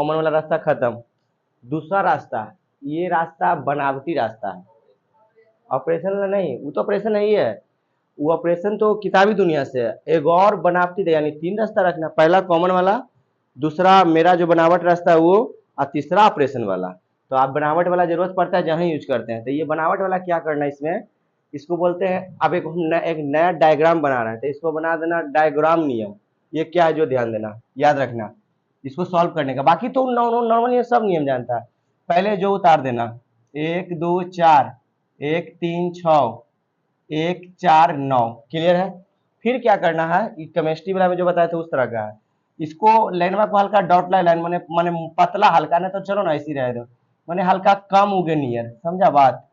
Common वाला रास्ता खत्म। दूसरा रास्ता, ये रास्ता बनावटी रास्ता है, ऑपरेशन वाला नहीं। वो तो ऑपरेशन नहीं है, वो ऑपरेशन तो किताबी दुनिया से है। एक और बनावटी दे, यानी 3 रास्ता रखना, पहला कॉमन वाला, दूसरा मेरा जो बनावट रास्ता है वो, और तीसरा ऑपरेशन वाला। तो आप बनावट वाला जरूरत पड़ता है जहाँ यूज करते हैं। तो ये बनावट वाला क्या करना है इसमें, इसको बोलते हैं, अब एक नया डायग्राम बना रहे हैं तो इसको बना देना डायग्राम नियम। ये क्या है जो ध्यान देना, याद रखना इसको सॉल्व करने का। बाकी तो नॉर्मल ये सब नियम जानता है। पहले जो उतार देना, 1 2 4, 1 3 6, 1 4 9, क्लियर है। फिर क्या करना है, केमिस्ट्री वाला में जो बताया था उस तरह का है। इसको लाइनवा को हल्का डॉट लाइन माने माने पतला हल्का, नहीं तो चलो ना ऐसी रहे दो, माने हल्का कम उगे नियर, समझा बात।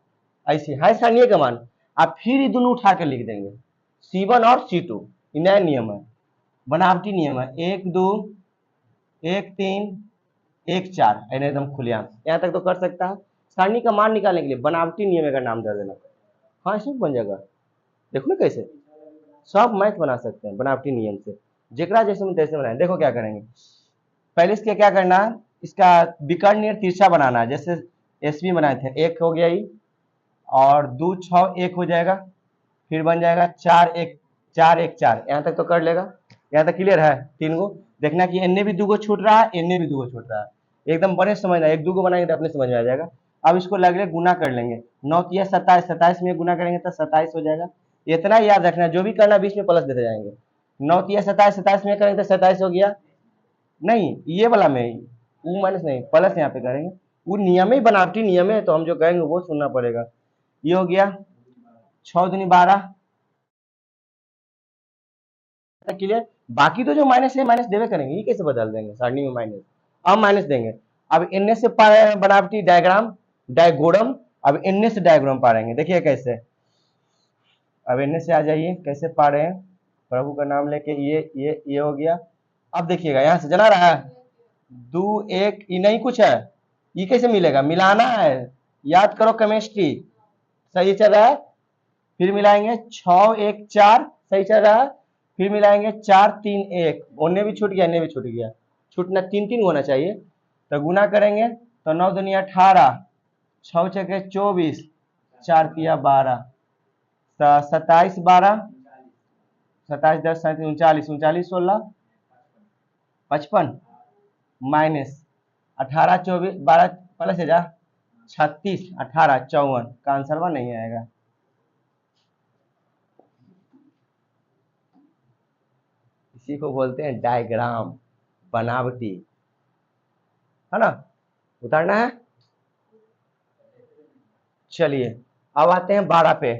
ऐसे है स्थानीय का मान। आप फिर ये दोनों उठा के लिख देंगे, C1 और C2। नया नियम है, बनावटी नियम है। 1 2, 1 3, 1 4, एकदम खुलेआम। यहाँ तक तो कर सकता है। सारणी का मान निकालने के लिए बनावटी नियम का नाम दे देना। हाँ ऐसे बन जाएगा, देखो ना कैसे सब मैथ बना सकते हैं बनावटी नियम से, जेकरा जैसे में तैसे बनाए। देखो क्या करेंगे, पहले इसके क्या करना है, इसका विकर्ण नियर तिरछा बनाना है। जैसे एसबी बनाए थे, 1 हो गया ही, और 2 6 1 हो जाएगा, फिर बन जाएगा 4 1 4 1 4। यहाँ तक तो कर लेगा, यहाँ तक क्लियर है। 3 गो देखना कि इनने भी 2 गो छूट रहा है, इनने भी 2 गो छूट रहा है, एकदम बड़े समझना, 1 2 गो बनाएंगे तो अपने समझ में आ जाएगा। अब इसको लगे गुना कर लेंगे, 9 तिया 27, 27 में गुना करेंगे तो 27 हो जाएगा। इतना याद रखना, जो भी करना बीच में प्लस देते जाएंगे। 9 तिया 27, 27 में करेंगे तो 27 हो गया। नहीं ये वाला में वो माइनस नहीं, प्लस यहाँ पे करेंगे। वो नियम ही बनावटी नियम है, तो हम जो कहेंगे वो सुनना पड़ेगा। ये हो गया 6 दूनी 12, क्लियर। बाकी तो जो माइनस है माइनस देवे करेंगे, ये कैसे बदल देंगे सारणी में माइनस, अब माइनस देंगे। अब इनने से बनावटी डायग्राम डायगोरम, अब इनने से डायग्राम पा रहेंगे, देखिए कैसे। अब इनने से आ जाइए, कैसे पा रहे हैं, प्रभु का नाम लेके। ये हो गया। अब देखिएगा यहाँ से जना रहा है 2 1, ये नहीं कुछ है, ये कैसे मिलेगा, मिलाना है। याद करो केमिस्ट्री, सही चल रहा है। फिर मिलाएंगे 6 1 4, सही चल रहा है। फिर मिलाएंगे 4 3 1, उन्हें भी छूट गया, इन्हें भी छूट गया। छूटना 3 3 होना चाहिए। तो गुना करेंगे तो 9 दुनिया 18, 6 छके 24, 4 तिया 12, 27 12, 27 10 39, 39 16 55, माइनस 18 24 12 प्लस 36 18 54 का आंसर नहीं आएगा। इसी को बोलते हैं डायग्राम, बनावटी, है ना। उतारना है। चलिए अब आते हैं 12 पे,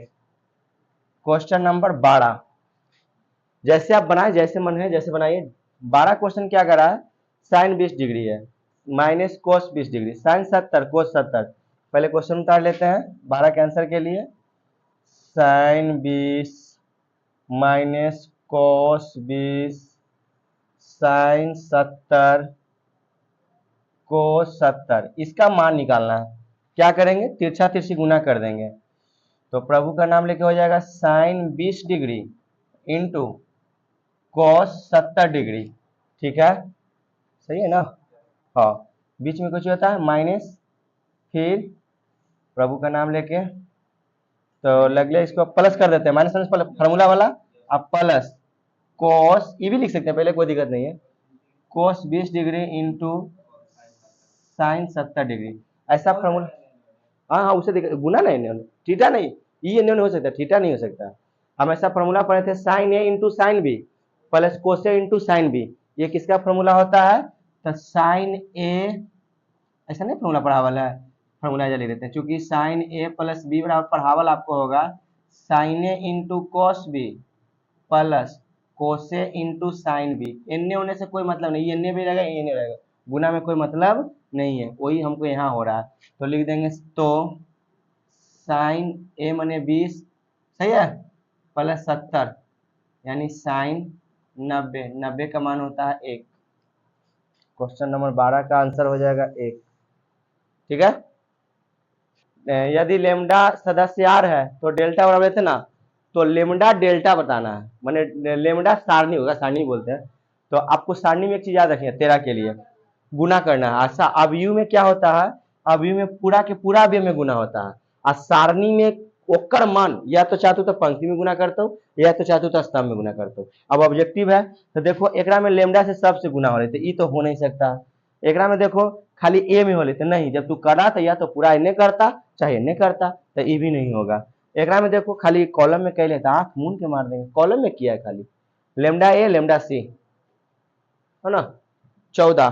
क्वेश्चन नंबर 12। जैसे आप बनाए, जैसे मन है जैसे बनाइए। 12 क्वेश्चन क्या करा है, साइन 20 डिग्री है, माइनस कोस 20 डिग्री, साइन 70 कोस 70। पहले क्वेश्चन उतार लेते हैं 12 के आंसर के लिए। साइन 20 माइनस कोस 20 साइन 70 कोस 70, इसका मान निकालना है। क्या करेंगे, तिरछा तिरछी गुना कर देंगे। तो प्रभु का नाम लेके हो जाएगा sine 20 degree into cos 70 degree, ठीक है, सही है ना। हाँ, बीच में कुछ होता है माइनस, फिर प्रभु का नाम लेके तो लगले इसको प्लस कर देते हैं, माइनस माइनस फार्मूला वाला। अब प्लस कॉस, ये भी लिख सकते हैं पहले, कोई दिक्कत नहीं है। Cos 20 degree into sine 70 degree, ऐसा फार्मूला। हाँ हाँ उसे गुना नहीं, थीटा नहीं, ये नहीं हो सकता, थीटा नहीं हो सकता। हम ऐसा फॉर्मूला पढ़े थे, साइन ए इंटू साइन बी प्लस कोसे इंटू साइन बी। ये किसका फॉर्मूला होता है, तो साइन ए, ऐसा नहीं फॉर्मूला पढ़ावल है, फॉर्मूला ले लेते हैं। चूंकि साइन ए प्लस बी बराबर पढ़ावल आपको होगा साइन ए इंटू कॉस बी प्लस कोसे इंटू साइन बी। एन्ने होने से कोई मतलब नहीं, एन्ने भी रहेगा ये नहीं रहेगा, गुना में कोई मतलब नहीं है, वही हमको यहाँ हो रहा है। तो लिख देंगे तो साइन ए मने 20, सही है, प्लस 70 यानी साइन 90, 90 का मान होता है 1। क्वेश्चन नंबर 12 का आंसर हो जाएगा 1, ठीक है। यदि लेमडा सदस्य आर है तो डेल्टा बराबर थे ना, तो लेमडा डेल्टा बताना है, माने लेमडा सारणी होगा, सारणी बोलते हैं। तो आपको सारणी में एक चीज याद रखिए 13 के लिए, गुना करना है। अच्छा अवयव में क्या होता है, अवयव में पूरा के पूरा अवयव में गुना होता है, और सारणी में ओकर मान या तो चाहतू तो पंक्ति में गुना करता हूँ या तो चाहतू तो स्तंभ में गुना करता हूँ। अब ऑब्जेक्टिव है तो देखो एकरा में लेमडा से सबसे गुना हो रहे थे, ये तो हो नहीं सकता। एकरा में देखो खाली ए में हो लेते नहीं, जब तू करा तो या तो पूरा इन्हें करता चाहे इन्हें करता, तो ये भी नहीं होगा। एकरा में देखो खाली कॉलम में कह लेता, आंख मून के मार देंगे, कॉलम में किया है खाली लेमडा ए लेमडा सी, है ना। 14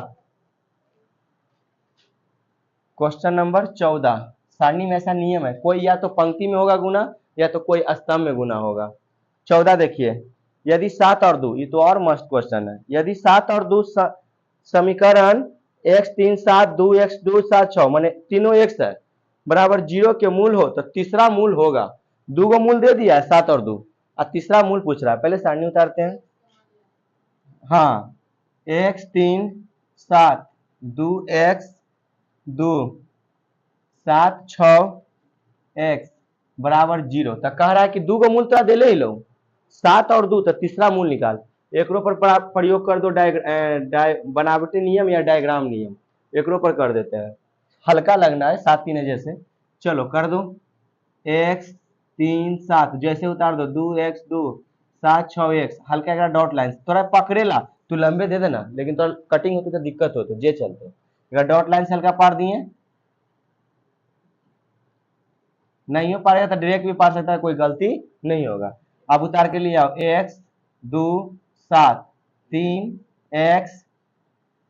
क्वेश्चन नंबर 14, सारणी में ऐसा नियम है कोई या तो पंक्ति में होगा गुना या तो कोई स्तंभ में गुना होगा। 14 देखिए, यदि 7 और 2, ये तो और मस्त क्वेश्चन है, यदि 7 और 2 समीकरण x 3 7 2 x 2 7 6 माने तीनों x है बराबर 0 के मूल हो तो तीसरा मूल होगा। दो गो मूल दे दिया है 7 और 2, और तीसरा मूल पूछ रहा है, पहले सारणी उतारते हैं। हाँ x 3 7 2 x 2 7 6 x बराबर 0, तो कह रहा है कि दो गो मूल तो दे ले ही लो 7 और 2, तो तीसरा मूल निकाल। एकरो पर प्रयोग कर दो बनावटी नियम या डायग्राम नियम, एकरो पर कर देते हैं, हल्का लगना है 7 3 जैसे। चलो कर दो x 3 7 जैसे उतार दो 2 x 2 7 6 x, हल्का एक डॉट लाइन थोड़ा पकड़ेला, तू लंबे दे देना लेकिन तो कटिंग होती तो दिक्कत हो तो जे चलते, अगर डॉट लाइन से हल्का पार दिए नहीं हो पाएगा तो डायरेक्ट भी पा सकता है, कोई गलती नहीं होगा। अब उतार के लिए आओ x 2 7 3 x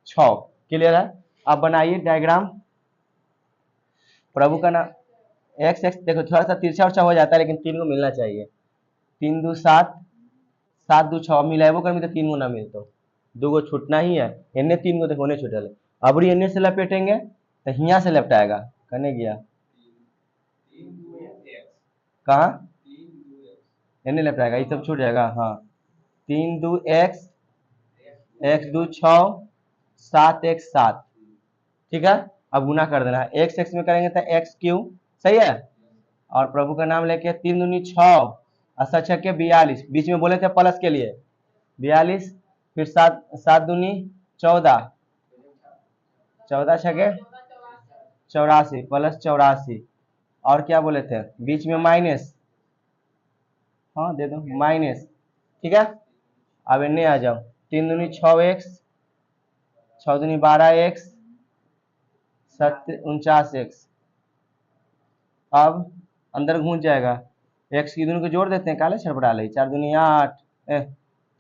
6, क्लियर है। अब बनाइए डायग्राम, प्रभु का नाम x x देखो थोड़ा सा तिरछा उर्छा हो जाता है लेकिन 3 को मिलना चाहिए, 3 2 7 7 2 6 मिला है वो कर तो 3 गो ना मिलता, 2 गो छूटना ही है, इन्हें 3 गो देखो उन्हें छूटल है। अब इन्हें से लपेटेंगे तो हिया से लपटाएगा, कहने गया कहाँ इन्हें लपटाएगा, ये सब छूट जाएगा। हाँ 3 2 x x 2 6 7 x 7, ठीक है। अब गुना कर देना है, x x में करेंगे तो x क्यूब, सही है। और प्रभु का नाम लेके 3 दूनी 6 और 7 छक्के 42, बीच में बोले थे प्लस के लिए 42, फिर 7 7 दूनी 14 14 छक्के 84 प्लस 84, और क्या बोले थे बीच में माइनस, हाँ दे दो माइनस, ठीक है। अब इन्हें आ जाओ 3 दूनी 6x 6 दूनी 12x 49x, अब अंदर घुस जाएगा, x की दोनों को जोड़ देते हैं, काले छड़पड़ा ले 4 दूनी 8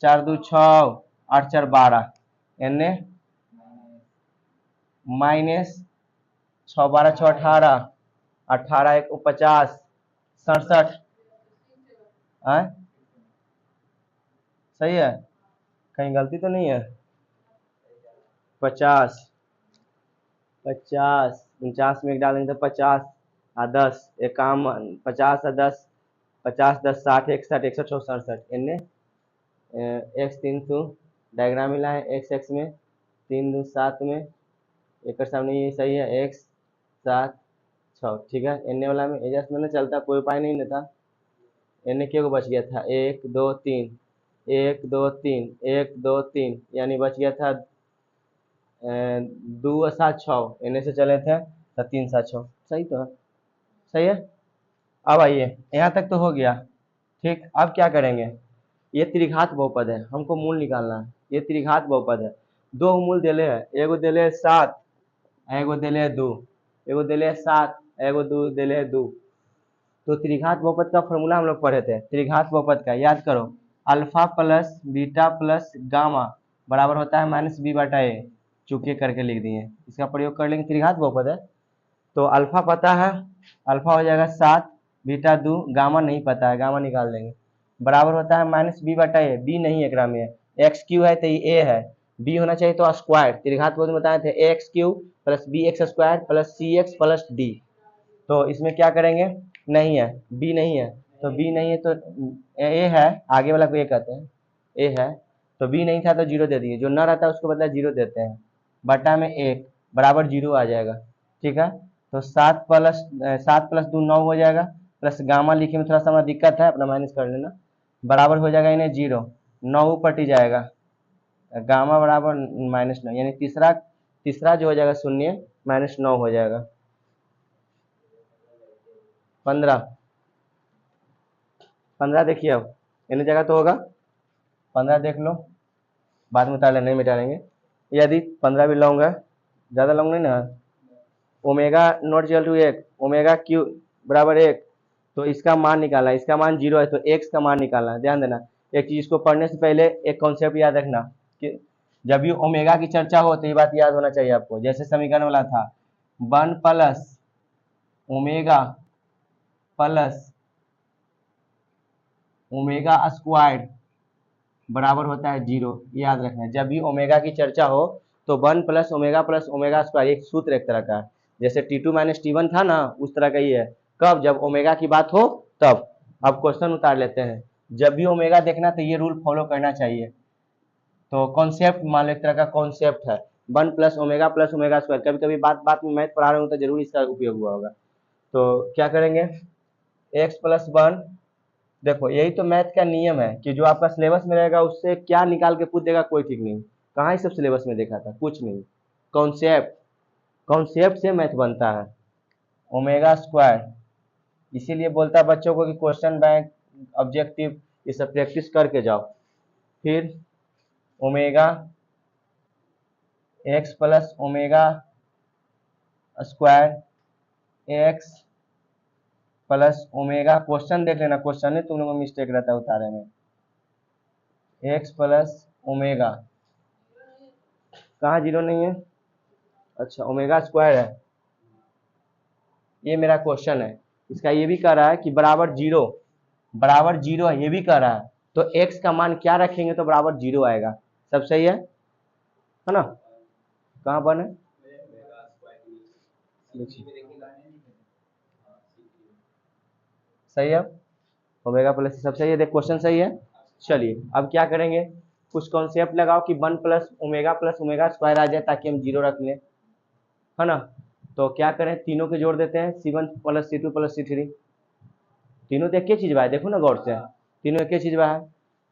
4 2 6 8 4 12, एने माइनस 6 12 6 18 18 1 50 67, सही है, कहीं गलती तो नहीं है। 50 50 49 में एक डालेंगे तो 50 और 10 51 50 और 10 50 10 60 61 106 67, इनने x 3 2 डायग्राम मिला है, x x में 3 2 7 में एक सामने ये सही है x 7 6, ठीक है। इनने वाला में एजस्ट में चलता कोई उपाय नहीं था, इनने क्या को बच गया था 1 2 3 1 2 3 1 2 3, यानी बच गया था 2 7 6, इन्हें से चले थे तो 3 7 6, सही तो है, सही है। अब आइए यहाँ तक तो हो गया, ठीक। अब क्या करेंगे, ये त्रिघात बहुपद है, हमको मूल निकालना है, ये त्रिघात बहुपद है, दो मूल दिले है, एगो दिले है 7 एगो दिले है 2, एगो दिले है 7 एगो 2 दिले है 2। तो त्रिघात बहुपद का फॉर्मूला हम लोग पढ़े थे, त्रिघात बहुपद का याद करो, alpha plus beta plus gamma बराबर होता है माइनस बी बटा ए, चुके करके लिख दिए, इसका प्रयोग कर लेंगे, त्रिघात बहुपद है। तो अल्फा पता है, अल्फा हो जाएगा 7 बीटा 2, गामा नहीं पता है, गामा निकाल देंगे, बराबर होता है माइनस बी बटा ए, बी नहीं है एकरा में, एक्स क्यू है तो ये ए है, बी होना चाहिए तो स्क्वायर, त्रिघात बहुपद में बताए थे A X cube plus B X square plus C X plus D. तो इसमें क्या करेंगे, नहीं है बी नहीं है, तो बी नहीं है तो ए है, आगे वाला को ए कहते हैं, ए है तो बी नहीं था तो जीरो दे दिए, जो न रहता है उसको बदला जीरो देते हैं, बटा में 1 बराबर जीरो आ जाएगा, ठीक है। तो 7 प्लस 2 9 हो जाएगा, प्लस गामा लिखे में थोड़ा सा हमारा दिक्कत है, अपना माइनस कर लेना, बराबर हो जाएगा इन्हें 0 9 ऊपर जाएगा, गामा बराबर -9, यानी तीसरा जो हो जाएगा 0 - 9 हो जाएगा 15। 15 देखिए, अब इन जगह तो होगा 15 देख लो, बाद में उतार लेना, नहीं मिटा लेंगे। यदि 15 भी लॉन्ग है, ज़्यादा लॉन्ग नहीं ना, omega not equal to 1, omega cube बराबर 1, तो इसका मान निकालना है, इसका मान 0 है तो x का मान निकालना है। ध्यान देना, एक चीज को पढ़ने से पहले एक कॉन्सेप्ट याद रखना कि जब भी ओमेगा की चर्चा हो तो ये बात याद होना चाहिए आपको। जैसे समीकरण वाला था 1 plus omega plus omega square बराबर होता है 0, याद रखना। जब भी ओमेगा की चर्चा हो तो 1 प्लस ओमेगा स्क्वायर एक सूत्र एक तरह का है, जैसे T2 - T1 था ना, उस तरह का ही है। कब? जब ओमेगा की बात हो तब। अब क्वेश्चन उतार लेते हैं। जब भी ओमेगा देखना तो ये रूल फॉलो करना चाहिए। तो कॉन्सेप्ट मान लो, एक तरह का कॉन्सेप्ट है 1 प्लस ओमेगा स्क्वायर। कभी कभी बात बात में मैथ पढ़ा रहे हो तो जरूर इसका उपयोग हुआ होगा। तो क्या करेंगे, x प्लस 1, देखो यही तो मैथ का नियम है कि जो आपका सिलेबस में रहेगा उससे क्या निकाल के पूछ देगा कोई ठीक नहीं। कहाँ ही सब सिलेबस में देखा था, कुछ नहीं। कॉन्सेप्ट, कॉन्सेप्ट से मैथ बनता है। ओमेगा स्क्वायर, इसीलिए बोलता है बच्चों को कि क्वेश्चन बैंक, ऑब्जेक्टिव, ये सब प्रैक्टिस करके जाओ। फिर omega x plus omega square x plus omega, question देख लेना, क्वेश्चन में तुम लोगों को मिस्टेक रहता है उतारे में। x प्लस ओमेगा, कहाँ 0 नहीं है, अच्छा ओमेगा स्क्वायर है, ये मेरा क्वेश्चन है। इसका ये भी कह रहा है कि बराबर 0 है, ये भी कह रहा है। तो x का मान क्या रखेंगे तो बराबर 0 आएगा। सब सही है ना? कहाँ बने, सही है, ओमेगा प्लस सब सही है, देख क्वेश्चन सही है। चलिए अब क्या करेंगे, कुछ कॉन्सेप्ट लगाओ कि 1 प्लस ओमेगा स्क्वायर आ जाए ताकि हम 0 रख लें, है ना। तो क्या करें, तीनों के जोड़ देते हैं, C1 plus C2 plus C3। तीनों तो एक ही चीज बा है, देखो ना गौर से, तीनों एक ही चीज बा है।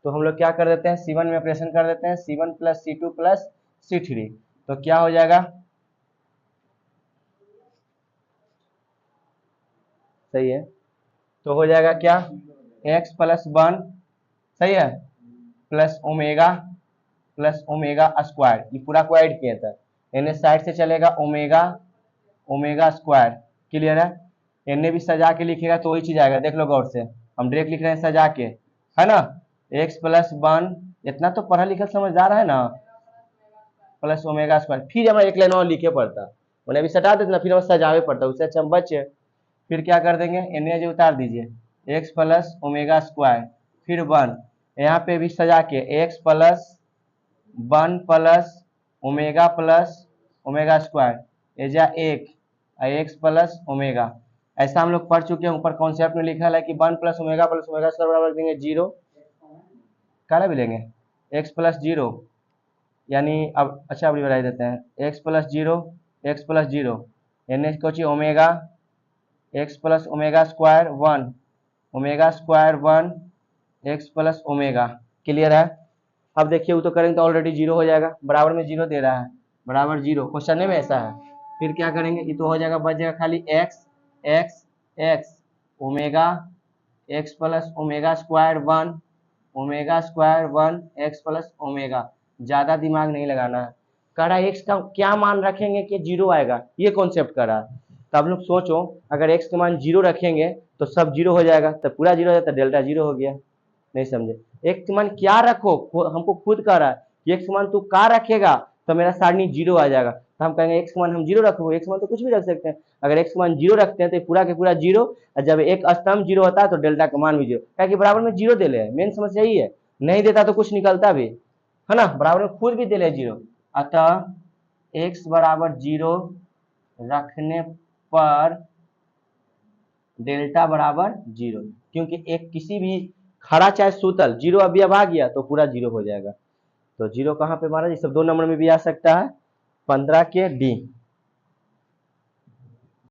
तो हम लोग क्या कर देते हैं, C1 में ऑपरेशन कर देते हैं, C1 plus C2 plus C3। तो क्या हो जाएगा, सही है, तो हो जाएगा क्या, x प्लस 1, सही है, प्लस ओमेगा स्क्वायर, ये पूरा को ऐड किया था। एन साइड से चलेगा ओमेगा स्क्वायर, क्लियर है। एन भी सजा के लिखेगा तो वही चीज आएगा, देख लो गौर से, हम डायरेक्ट लिख रहे हैं सजा के, है ना। x प्लस 1, इतना तो पढ़ा लिखा समझदार है ना, प्लस ओमेगा स्क्वायर। फिर हमें एक लाइन और लिखे पड़ता, उन्हें भी सटा देते ना, फिर हमें सजावे पड़ता, उससे अच्छा हम बचे। फिर क्या कर देंगे, एन जो उतार दीजिए, x प्लस ओमेगा स्क्वायर, फिर 1, यहाँ पे भी सजा के x plus 1 plus omega square एजा 1 x प्लस ओमेगा। ऐसा हम लोग पढ़ चुके हैं, ऊपर कॉन्सेप्ट में लिखा है कि 1 प्लस ओमेगा स्क्वायर बराबर रख देंगे 0, काला भी लेंगे x प्लस 0, यानी अब अच्छा अब बढ़ा देते हैं, x प्लस 0 एन को चाहिए omega, x plus omega square 1 omega square 1 x plus omega, clear है। अब देखिए वो तो करेंगे तो ऑलरेडी 0 हो जाएगा, बराबर में 0 दे रहा है, बराबर 0 क्वेश्चन में ऐसा है। फिर क्या करेंगे, ये तो हो जाएगा, बच जाएगा खाली x omega x plus omega square 1 omega square 1 x plus omega. ज्यादा दिमाग नहीं लगाना है, कह रहा है x का क्या मान रखेंगे कि 0 आएगा, ये कॉन्सेप्ट कर रहा है। तो आप लोग सोचो, अगर x का मान 0 रखेंगे तो सब 0 हो जाएगा, तब पूरा 0 हो जाता, डेल्टा 0 हो गया। नहीं समझे, x का मान क्या रखो, हमको खुद कह रहा है कि x का मान तू क्या रखेगा तो मेरा सारणी 0 आ जाएगा। तो हम कहेंगे x का मान हम 0 रखो, x का मान तो कुछ भी रख सकते हैं। अगर x का मान 0 रखते हैं तो पूरा के पूरा 0, और जब एक स्तंभ 0 होता है तो डेल्टा का मान भी 0, क्या कि बराबर में 0 दे ले, मेन समस्या यही है। नहीं देता तो कुछ निकलता भी है ना, बराबर में खुद भी दे ले 0। अतः x बराबर 0 रखने पर डेल्टा बराबर 0, क्योंकि एक किसी भी खड़ा चाहे सूतल 0 अभी अब आ गया तो पूरा 0 हो जाएगा। तो 0 कहाँ पे मारा, ये सब 2 नंबर में भी आ सकता है, 15 के डी।